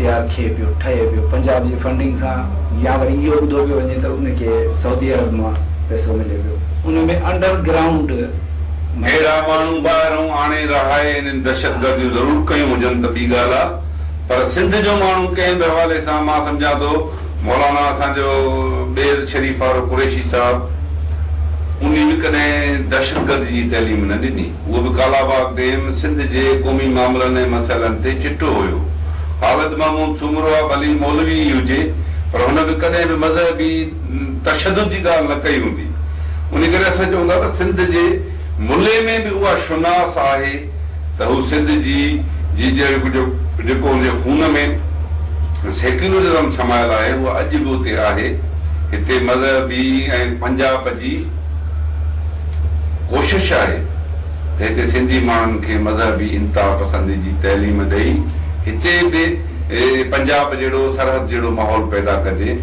इख़्तियार थिए पियो, ठहे पियो पंजाब जी फंडिंग सां, या वरी इहो ॿुधो पियो वञे त उनखे सऊदी अरब मां पैसो मिले पियो। उनमें अंडरग्राउंड अहिड़ा माण्हू ॿाहिरों आणे रहाए इन्हनि दहशतगर्दियूं ज़रूरु कयूं हुजनि त ॿी ॻाल्हि आहे, पर सिंध जो माण्हू कंहिं बि हवाले सां मां सम्झां थो मौलाना असांजो ॿेर शरीफ फारूक कुरैशी साहिबु उन बि कॾहिं दहशतगर्दी जी तइलीम न ॾिनी। उहो बि कालाबाग डेम सिंध जे क़ौमी मामलनि ऐं मसइलनि ते चिटो हुयो। ख़ालिद महमूद सुमरो भली मौलवी ई हुजे पर हुन बि कॾहिं बि मज़हबी तशदुद जी ॻाल्हि न कई हूंदी। उन करे असां चऊं था त सिंध जे मुल्ले में बि उहा शुनास आहे त हू सिंध जी जेको हुनजे खून में सेक्युलरिज़म समायल आहे उहा अॼु बि उते आहे। हिते मज़हबी ऐं पंजाब जी कोशिश आहे त हिते सिंधी माण्हुनि खे मज़हबी इंतिहा पसंदी जी तइलीम ॾेई हिते बि पंजाब जहिड़ो सरहद जहिड़ो माहौल पैदा कजे।